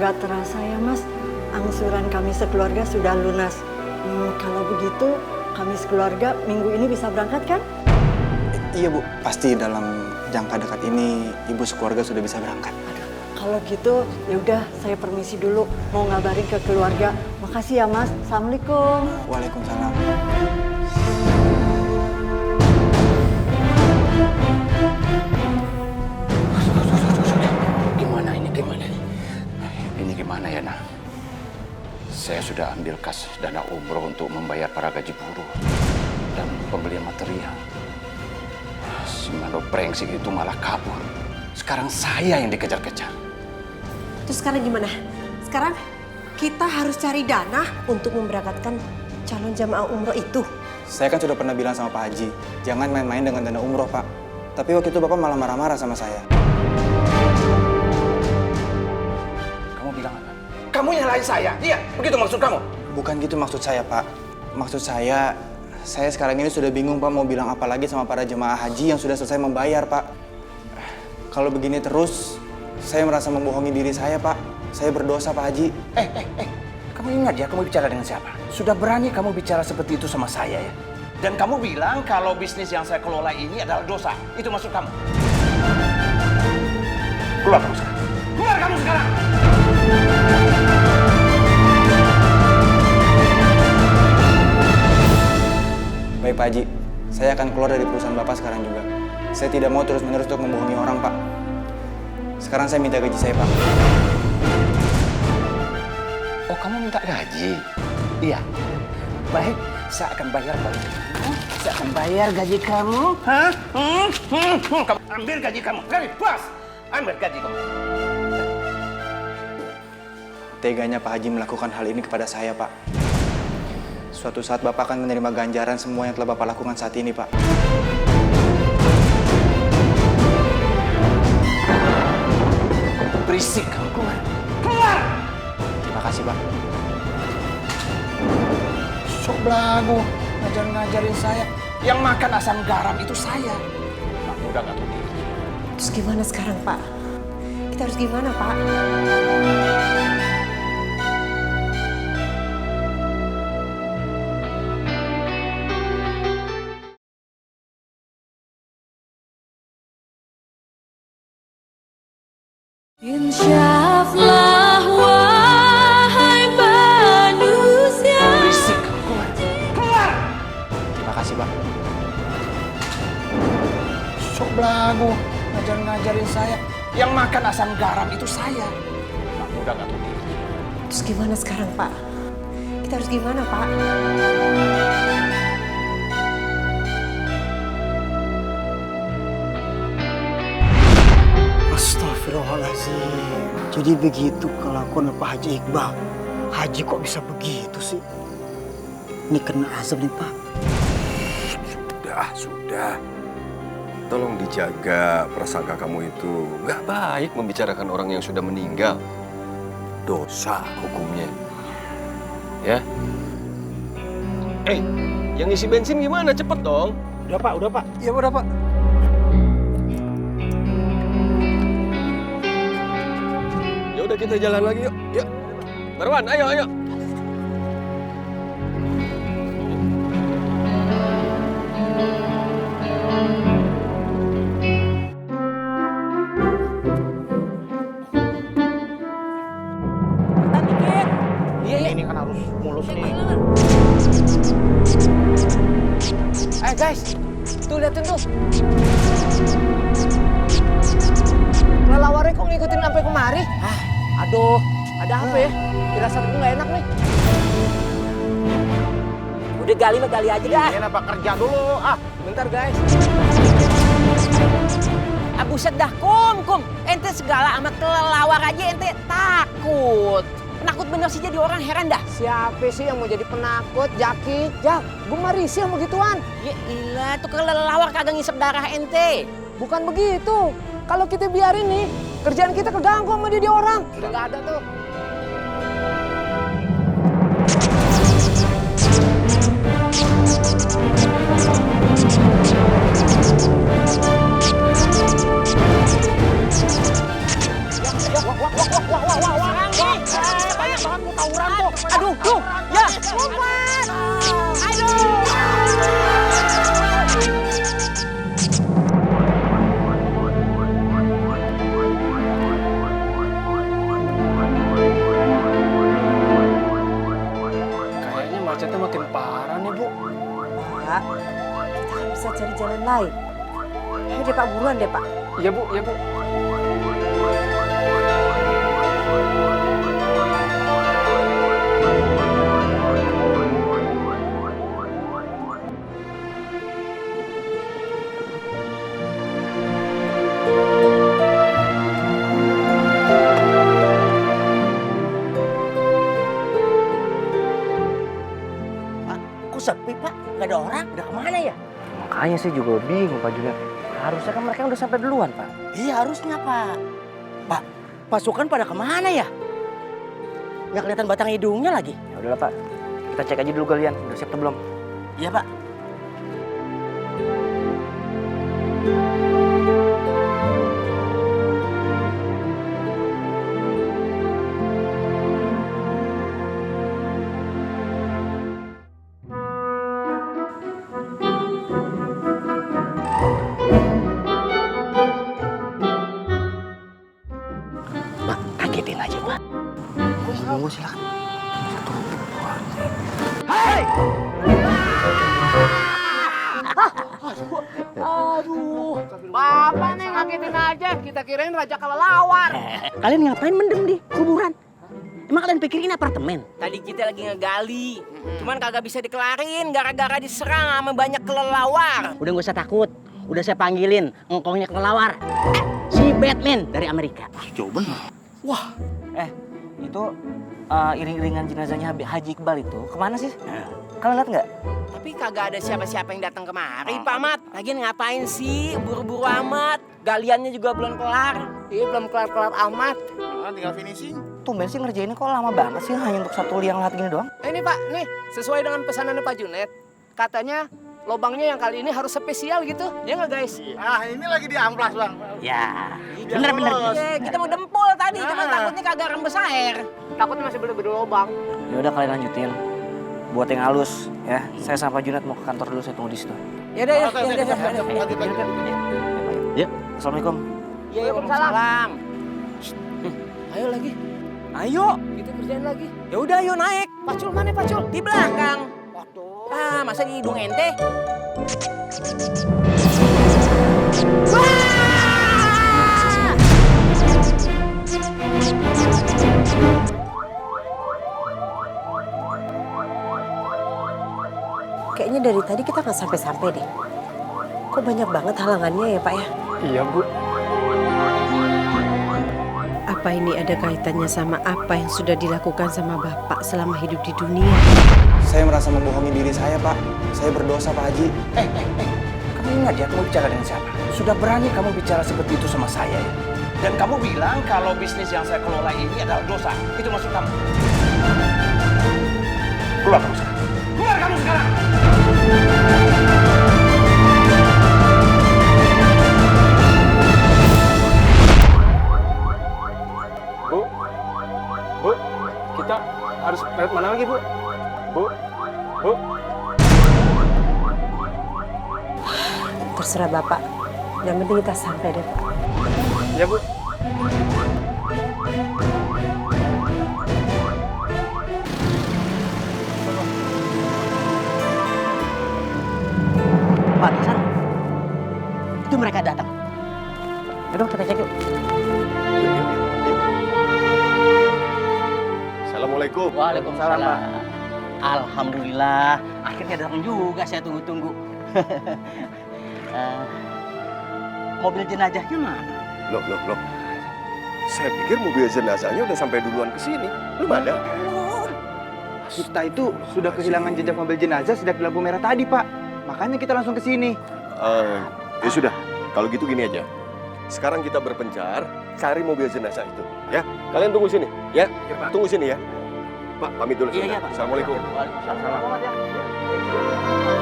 Nggak terasa ya Mas, angsuran kami sekeluarga sudah lunas. Kalau begitu, kami sekeluarga minggu ini bisa berangkat kan? Iya Bu, pasti dalam jangka dekat ini Ibu sekeluarga sudah bisa berangkat. Aduh, kalau gitu ya udah saya permisi dulu, mau ngabarin ke keluarga. Makasih ya Mas. Assalamualaikum. Waalaikumsalam. Ini gimana ya, Nah? Saya sudah ambil kas dana umroh untuk membayar para gaji buruh dan pembelian material. Si Mano brengsek itu malah kabur. Sekarang saya yang dikejar-kejar. Terus sekarang gimana? Sekarang kita harus cari dana untuk memberangkatkan calon jamaah umroh itu. Saya kan sudah pernah bilang sama Pak Haji, jangan main-main dengan dana umroh, Pak. Tapi waktu itu Bapak malah marah-marah sama saya. Kamu bilang apa? Kamu nyalahin saya? Iya, begitu maksud kamu? Bukan gitu maksud saya, Pak. Maksud saya sekarang ini sudah bingung, Pak, mau bilang apa lagi sama para jemaah haji yang sudah selesai membayar, Pak. Kalau begini terus, saya merasa membohongi diri saya, Pak. Saya berdosa, Pak Haji. Kamu ingat ya, kamu bicara dengan siapa? Sudah berani kamu bicara seperti itu sama saya ya? Dan kamu bilang kalau bisnis yang saya kelola ini adalah dosa. Itu maksud kamu? Keluar kamu sekarang. Keluar kamu sekarang! Baik, Pak Haji. Saya akan keluar dari perusahaan Bapak sekarang juga. Saya tidak mau terus-menerus untuk membohongi orang, Pak. Sekarang saya minta gaji saya, Pak. Oh, kamu minta gaji? Iya. Baik, saya akan bayar gaji kamu. Saya akan bayar gaji kamu. Hah? Kamu ambil gaji kamu. Gaji, puas! Ambil gaji kamu. Teganya Pak Haji melakukan hal ini kepada saya, Pak. Suatu saat Bapak akan menerima ganjaran semua yang telah Bapak lakukan saat ini, Pak. Berisik kamu, keluar! Keluar! Terima kasih, Pak. Sok belagu, ngajarin saya. Yang makan asam garam itu saya. Kamu udah nggak tahu diri. Terus gimana sekarang, Pak? Kita harus gimana, Pak? Insyaallah wahai manusia. Berisik kamu, keluar! Keluar! Terima kasih, Pak. Sok belagu, ngajarin saya. Yang makan asam garam itu saya. Kamu udah nggak tahu diri. Terus gimana sekarang, Pak? Kita harus gimana, Pak? Astagfirullahaladzim. Jadi begitu kelakuan Pak Haji Iqbal. Haji kok bisa begitu sih? Ini kena azab nih, Pak. Sudah. Tolong dijaga prasangka kamu itu. Nggak baik membicarakan orang yang sudah meninggal. Dosa hukumnya. Ya. Yang isi bensin gimana? Cepet dong. Udah, Pak. Iya, udah, Pak. Ya udah, kita jalan lagi yuk. Yuk. Marwan, ayo. Ini kan harus mulus nih. Guys, tuh liatin tuh. Kelelawarnya kok ngikutin sampai kemari? Aduh, ada apa ya? Firasatku nggak enak nih. Udah gali aja dah. Ini apa kerja dulu? Bentar guys. Buset dah, kum. Ente segala amat kelelawar aja ente takut. Penakut bener sih jadi orang, heran dah. Siapa sih yang mau jadi penakut, Jaki? Jak, gue mah risih sama gituan. Ya ilah, tuh kelelawar kagak ngisep darah ente. Bukan begitu. Kalau kita biarin nih, kerjaan kita keganggu sama dia orang. Udah gak ada tuh. Wah. Banyak banget mau tawuran tuh. Aduh, tuh. Ya, lompat. Kayaknya macetnya makin parah nih, Bu. Pak, kita kan bisa cari jalan lain. Ayo deh Pak, buruan deh Pak. Iya, Bu, iya, Bu. Kok sepi, Pak? Nggak ada orang? Udah kemana ya? Makanya sih juga bingung Pak Junet. Harusnya kan mereka udah sampai duluan Pak. Iya, harusnya, Pak. Pak, pasukan pada kemana ya? Nggak kelihatan batang hidungnya lagi. Ya udahlah Pak, kita cek aja dulu kalian. Udah siap atau belum? Iya, Pak. Pak, kagetin aja, Pak. Monggo silakan. Aduh, Bapak nih ngagetin aja. Kita kirain raja kelelawar. Kalian ngapain mendem di kuburan? Emang kalian pikirin apartemen? Tadi kita lagi ngegali, cuman kagak bisa dikelarin gara-gara diserang sama banyak kelelawar. Udah gak usah takut. Udah saya panggilin engkongnya kelelawar. Si Batman dari Amerika. Jauh bener. Wah, itu iring-iringan jenazahnya Haji Iqbal itu kemana sih? Kalian lihat nggak? Tapi kagak ada siapa-siapa yang datang kemari, Pak Mat. Lagian ngapain sih buru-buru amat? Galiannya juga belum kelar. Iya, belum kelar-kelar amat. Tinggal finishing. Tumben sih ngerjainnya kok lama banget sih hanya untuk satu liang lahat gini doang? Ini Pak, nih sesuai dengan pesanannya Pak Junet. Katanya lobangnya yang kali ini harus spesial gitu. Ya nggak guys? Ah, ini lagi di amplas, Bang. Ya, bener-bener. Iya, kita mau dempul tadi, cuman takutnya kagak rembes air. Takutnya masih bener-bener lobang. Ya udah kalian lanjutin. Buat yang halus ya. Saya sama Pak Junet mau ke kantor dulu, saya tunggu di situ. Ya udah, ya. Ya, assalamualaikum. Iya, waalaikumsalam. Ayo lagi. Ayo, kita kerjain lagi. Ya udah, ayo naik. Pacul mana Pacul? Di belakang. Waduh. Ah, masa di hidung ente? Kayaknya dari tadi kita nggak sampai-sampai deh. Kok banyak banget halangannya ya Pak ya? Iya, Bu. Apa ini ada kaitannya sama apa yang sudah dilakukan sama Bapak selama hidup di dunia? Saya merasa membohongi diri saya, Pak. Saya berdosa, Pak Haji. Kamu ingat ya, kamu bicara dengan siapa? Sudah berani kamu bicara seperti itu sama saya ya? Dan kamu bilang kalau bisnis yang saya kelola ini adalah dosa. Itu maksud kamu? Keluar kamu sekarang. Keluar kamu sekarang! Bu, kita harus lewat mana lagi, Bu? Bu. Terserah Bapak. Yang penting kita sampai deh Pak. Ya, Bu. Pak, di sana. Itu mereka datang. Aduh, kita cek yuk. Assalamualaikum. Waalaikumsalam, Pak. Alhamdulillah, akhirnya datang juga saya tunggu-tunggu. Mobil jenazahnya mana? Loh. Saya pikir mobil jenazahnya udah sampai duluan ke sini. Belum ada. Kita itu sudah kehilangan jejak mobil jenazah sejak di lampu merah tadi, Pak. Makanya kita langsung ke sini. Ya sudah, kalau gitu gini aja. Sekarang kita berpencar cari mobil jenazah itu, ya. Kalian tunggu sini, ya. Tunggu sini ya. Pak, pamit dulu. Iya, Pak. Assalamualaikum. Waalaikumsalam.